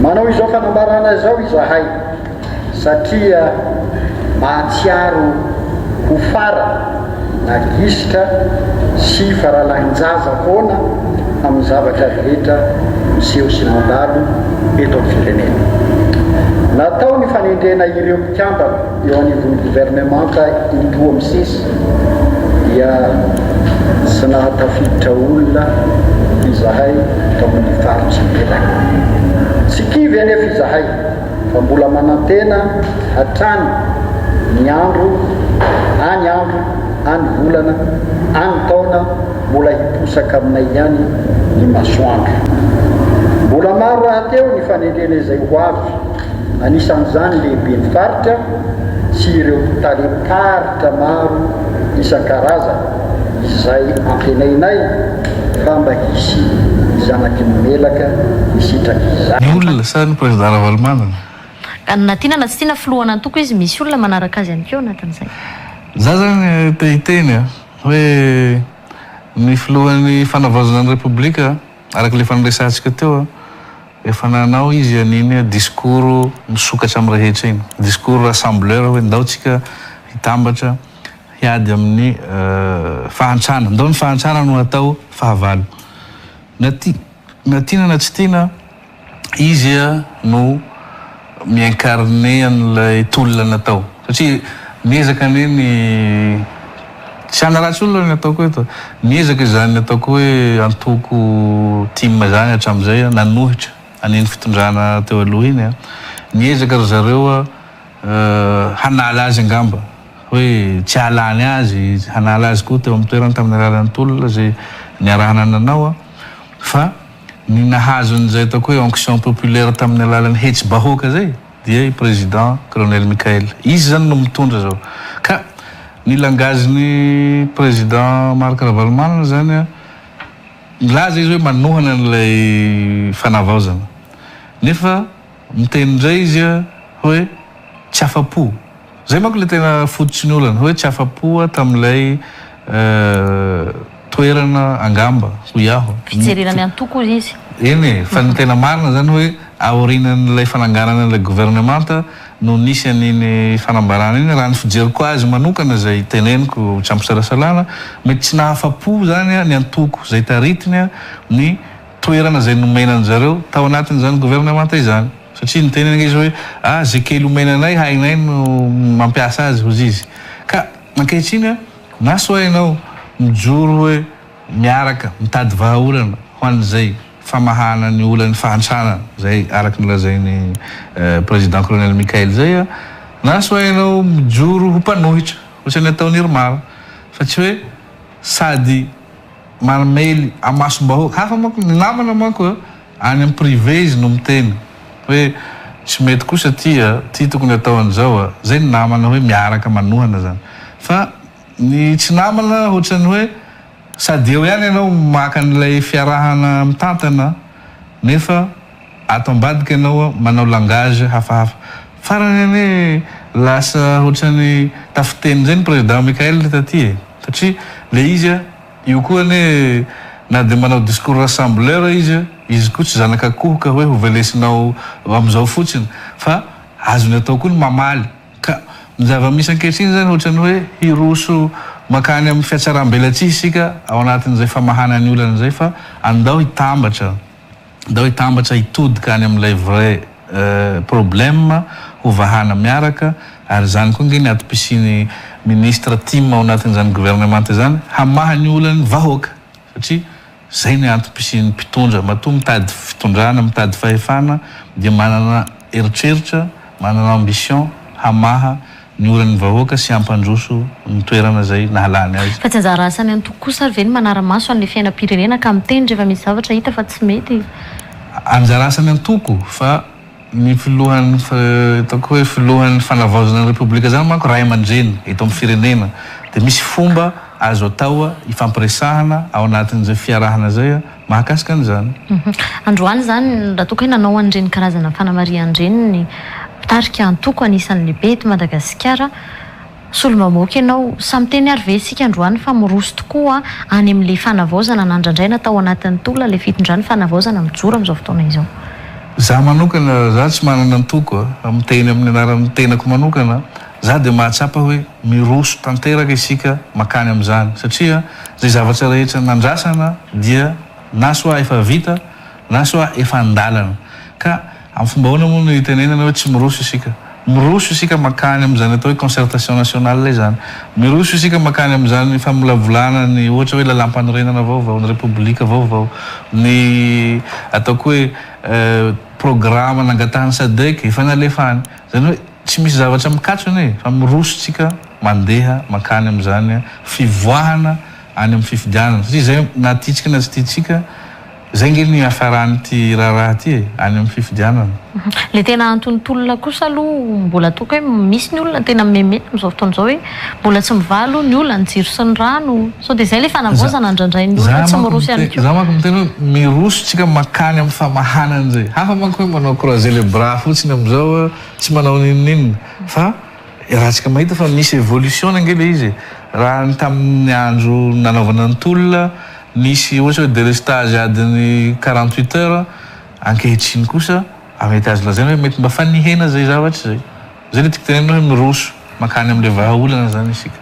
manao izao fanambarana izao izahay satria mahatsiaro ho fara na gisika sy faralahin-jaza foana amin'ny zavatra rehetra miseho sy mandalo eto amin'ny firenena. Natao ny fanendrena ireo mpikambana eo anivon'ny gouvernemanta indroa amin'ny sisy dia sy nahatafiditra olona izahay tao amin'ny faritsy ivelany. Tsy kivy anefa izahay fa mbola manantena hatrany ny andro, any volana, any taona mbola hiposaka aminay ihany ny masoandro. Mbola maro rahateo ny fanendrena izay ho avy, anisan'izany lehibe ny faritra sy ireo talekaritra maro isan-karazana izay ampenainay fa mba hisy zanaky mimelaka hisitraka izany. Ny olona sa ny président Ravalomanana? Na tiana na tsy tiana filohana antoko izy, misy olona manaraka azy ihany keo anatin'izay. Za zany te hiteny hoe ny filohan'ny fanavaozana ny repoblika araka le fanresantsika teo efa nanao izy aniny discours misokatra amin'ny rehetra iny, discours rassembleur hoe ndao tsika hitambatra hiady amin'ny fahantrana, ndao ny fahantrana no atao fahavalo. Na tiana na tsy tiana izy no miincarné an'ilay tolona natao satria miezaka neny tsy hanaratsy olona ny ataoko eto, miezaka izany ataoko hoe antoko team zany hatramin'izay nanohitra aniny fitondrana teo aloha iny miezaka ry zareo hanala azy angamba hoe tsy halany azy, hanala azy koa teo amin'ny toerana tamin'ny alalan'ny tolona zay niarahana nanao fa ny nahazo an'izay ataoko hoe onction populaire tamin'ny alalan'ny hetsy bahoaka zay dia i président colonel Mikael. Izy zany no mitondra zao. Ka ny langage-ny président Marc Ravalomanana zany milaza izy hoe manohana an'ilay fanavaozana. Nefa miteny indray izy hoe tsy afa-po. Zay manko le tena fototsy ny olana hoe tsy afa-po tamin'ilay toerana angamba ho iaho. Fijererany antoko izy. Eny, fa ny tena marina zany hoe aorinan'ilay fananganana an'ilay gouvernemanta no nisy an'iny fanambarana iny raha ny fijeriko azy manokana zay teneniko tsy ampysalasalana mety tsy nahafa-po zany ny antoko zay taritiny ny toerana zay nomenany zareo tao anatin'izany gouvernemanta izany satria ny tenenina izy hoe zay kely omenanay hainay no mampiasa azy hozy izy ka ankehitriny na soainao mijoro hoe miaraka mitady vahaolana ho an'izay famahana ny olany fahantrana zay araky nolazainy président colonel Mikael zay na soainao mijoro ho mpanohitra ohatrany ataony Irmara fa tsy hoe sady manamely amasom-bahoaka hafa manko ny namana manko any amin'ny privé izy no miteny hoe tsy mety koa satria ty tokony atao an'izao zay ny namana hoe miaraka manohana zany fa ny tsy namana ohatrany hoe sady eo ihany ianao maka an'ilay fiarahana mitantana nefa ato ambadika ianao manao langage hafahafa farany ane lasa ohatrany tafiteny zay ny président Mikael taty satria le izy io koa ane na de manao discours rassembleur izy koa tsy zanaka akoho ka hoe hovelesinao am'izao fotsiny fa azony atao koa ny mamaly ka ny zava-misy ankehitriny zany ohatrany hoe hiroso makany amin'ny fiatsaram-belatsihy isika ao anatin'izay famahana ny olana zay fa andao hitambatra hitodika any amin'ilay vrai problème hovahana miaraka ary zany koa ngeny atopisiany ministre team ao anatin'izany gouvernemanta zany hamaha ny olany vahoaka satria zay ny antopisiany mpitondra matoa mitady fitondrana mitady fahefana dia manana eritreritra manana ambition hamaha ny olany vahoaka sy ampandroso ny toerana zay nahalany azy. Fa tsy anjara asany antoko kosa ve ny manara-maso an'le fiainam-pirenena ka miteny rehefa misy zavatra hita fa tsy mety. Anjara asany antoko fa ny filohan'ny ataoko hoe filohan'ny fanavaozana ny repoblika zany manko ray aman-dreny eto amin'ny firenena dia misy fomba azo atao ifampiresahana ao anatin'izay fiarahana zay mahakasika an'izany. Androany zany raha toka hoe nanao an'ireny karazana fanamarian-dreny ny pitarika antoko anisan'ny lehibe eto Madagasikara solomamoaka ianao samy teny ary ve isika androany fa miroso tokoa any amin'le fanavaozana nandraindray natao anatin'ny tola le fitondrany fanavaozana mijoro amin'izao fotoana izao. Za manokana za tsy manana antoko miteny amin'ny anaran'ny tenako manokana za dia mahatsapa hoe miroso tanteraka isika makany amin'izany satria zay zavatra rehetra nandrasana dia na soa efa vita na soa efa andalana ka amin'ny fomba ahoana moa no itenenana hoe tsy miroso isika makany amin'izany atao hoe concertation nationale lay zany miroso isika makany amin'izany famolavolana ny ohatra hoe lalam-panorenana vaovao ny repoblika vaovao ny ataoko hoe programma nangatahany SADC efa nalefany zany hoe tsy misy zavatra mikatrona e fa mirosontsika mandeha makany amin'izany fivoahana any amin'ny fifidianana satria zay na titsika na tsy titsika zay nge ny afaranyty raha ty e any amin'ny fifidianana. Le tena antonontolona kosa aloha mbola toka hoe misy ny olona tena memena amin'izao fotoan'izao hoe mbola tsy mivalo ny olona ny jiro sy ny rano so dia zay le fanavozana indraindray ny olona tsy miroso ihany koa. Za manko miteny hoe mirosotsika makany amin'ny famahanana zay hafa manko hoe manao croiser les bras fotsiny amin'izao tsy manao ninonina fa raha tsika mahita fa misy évolution angely izy raha ny tamin'ny andro nanaovana ny tolona nisy ohatra hoe délestage adiny 48 heures ankehitriny kosa mety azo lazaina hoe mety mba fanihena zay zavatra zay le tiako tenena hoe miroso makany amin'le vahaolana zany isika.